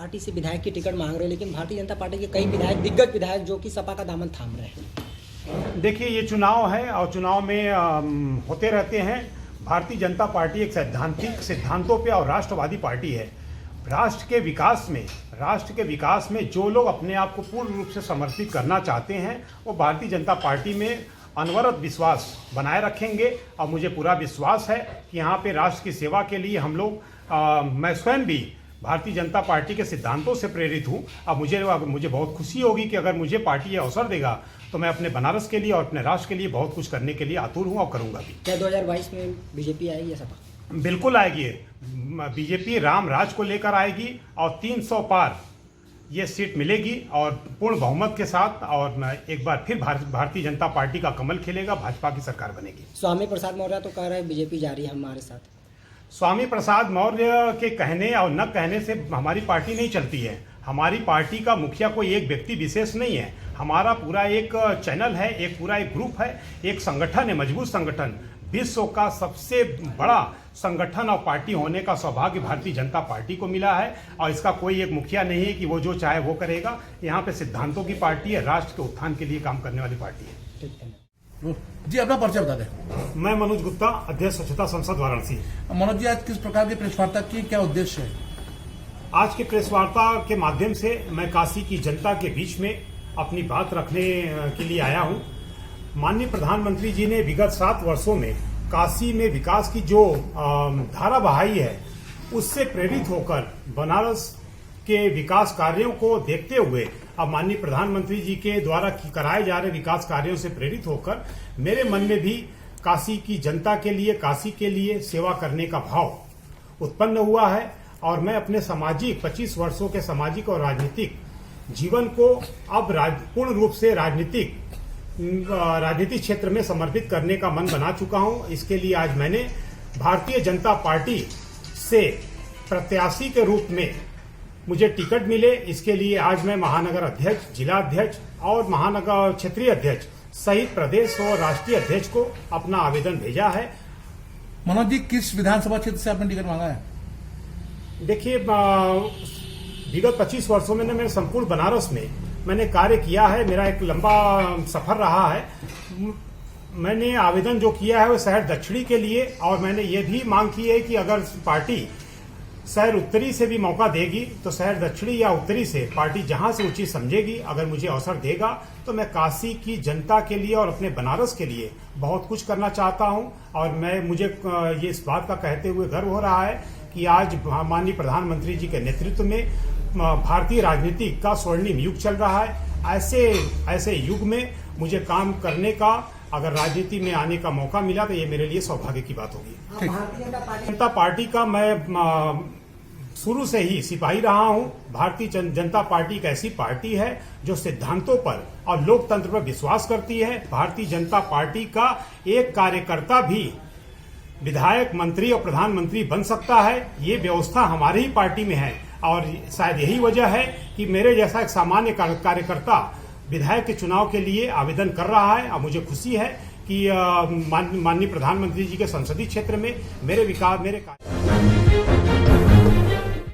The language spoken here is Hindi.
पार्टी से विधायक की टिकट मांग रहे हैं, लेकिन भारतीय जनता पार्टी के कई विधायक, दिग्गज विधायक जो कि सपा का दामन थाम रहे हैं। देखिए, ये चुनाव है और चुनाव में होते रहते हैं। भारतीय जनता पार्टी एक सैद्धांतिक सिद्धांतों पे और राष्ट्रवादी पार्टी है। राष्ट्र के विकास में जो लोग अपने आप को पूर्ण रूप से समर्पित करना चाहते हैं, वो भारतीय जनता पार्टी में अनवरत विश्वास बनाए रखेंगे। और मुझे पूरा विश्वास है कि यहाँ पे राष्ट्र की सेवा के लिए हम लोग, मैं स्वयं भी भारतीय जनता पार्टी के सिद्धांतों से प्रेरित हूँ। अब मुझे बहुत खुशी होगी कि अगर मुझे पार्टी ये अवसर देगा तो मैं अपने बनारस के लिए और अपने राष्ट्र के लिए बहुत कुछ करने के लिए आतुर हूँ और करूँगा भी। क्या 2022 में बीजेपी आएगी या सपा? बिल्कुल आएगी। बीजेपी राम राज को लेकर आएगी और 300 पार ये सीट मिलेगी और पूर्ण बहुमत के साथ, और एक बार फिर भारतीय जनता पार्टी का कमल खिलेगा, भाजपा की सरकार बनेगी। स्वामी प्रसाद मौर्य तो कह रहे हैं बीजेपी जा रही है हमारे साथ। स्वामी प्रसाद मौर्य के कहने और न कहने से हमारी पार्टी नहीं चलती है। हमारी पार्टी का मुखिया कोई एक व्यक्ति विशेष नहीं है। हमारा पूरा एक चैनल है, पूरा एक ग्रुप है, एक संगठन है, मजबूत संगठन। विश्व का सबसे बड़ा संगठन और पार्टी होने का सौभाग्य भारतीय जनता पार्टी को मिला है। और इसका कोई एक मुखिया नहीं है कि वो जो चाहे वो करेगा। यहाँ पे सिद्धांतों की पार्टी है, राष्ट्र के उत्थान के लिए काम करने वाली पार्टी है। ठीक है जी, अपना परिचय बता दें। मैं मनोज गुप्ता, अध्यक्ष स्वच्छता संसद वाराणसी। मनोज जी, आज किस प्रकार की प्रेस वार्ता की, क्या उद्देश्य है? आज के प्रेस वार्ता के माध्यम से मैं काशी की जनता के बीच में अपनी बात रखने के लिए आया हूँ। माननीय प्रधानमंत्री जी ने विगत 7 वर्षों में काशी में विकास की जो धारा बहाई है, उससे प्रेरित होकर बनारस के विकास कार्यों को देखते हुए अब माननीय प्रधानमंत्री जी के द्वारा कराए जा रहे विकास कार्यों से प्रेरित होकर मेरे मन में भी काशी की जनता के लिए, काशी के लिए सेवा करने का भाव उत्पन्न हुआ है। और मैं अपने 25 वर्षों के सामाजिक और राजनीतिक जीवन को अब पूर्ण रूप से राजनीतिक क्षेत्र में समर्पित करने का मन बना चुका हूं। इसके लिए आज मैंने भारतीय जनता पार्टी से प्रत्याशी के रूप में मुझे टिकट मिले, इसके लिए आज मैं महानगर अध्यक्ष, जिला अध्यक्ष और महानगर क्षेत्रीय अध्यक्ष सहित प्रदेश और राष्ट्रीय अध्यक्ष को अपना आवेदन भेजा है। मनोज जी, किस विधानसभा क्षेत्र से आपने टिकट मांगा है? देखिए, विगत 25 वर्षों में मेरे संपूर्ण बनारस में मैंने कार्य किया है। मेरा एक लंबा सफर रहा है। मैंने आवेदन जो किया है वो शहर दक्षिणी के लिए, और मैंने ये भी मांग की है कि अगर पार्टी शहर उत्तरी से भी मौका देगी तो शहर दक्षिणी या उत्तरी से पार्टी जहां से उचित समझेगी, अगर मुझे अवसर देगा तो मैं काशी की जनता के लिए और अपने बनारस के लिए बहुत कुछ करना चाहता हूं। और मुझे ये इस बात का कहते हुए गर्व हो रहा है कि आज माननीय प्रधानमंत्री जी के नेतृत्व में भारतीय राजनीति का स्वर्णिम युग चल रहा है। ऐसे युग में मुझे काम करने का, अगर राजनीति में आने का मौका मिला तो ये मेरे लिए सौभाग्य की बात होगी। भारतीय जनता पार्टी का मैं शुरू से ही सिपाही रहा हूं। भारतीय जनता पार्टी एक ऐसी पार्टी है जो सिद्धांतों पर और लोकतंत्र पर विश्वास करती है। भारतीय जनता पार्टी का एक कार्यकर्ता भी विधायक, मंत्री और प्रधानमंत्री बन सकता है। ये व्यवस्था हमारी ही पार्टी में है, और शायद यही वजह है कि मेरे जैसा एक सामान्य कार्यकर्ता विधायक के चुनाव के लिए आवेदन कर रहा है। और मुझे खुशी है कि माननीय प्रधानमंत्री जी के संसदीय क्षेत्र में मेरे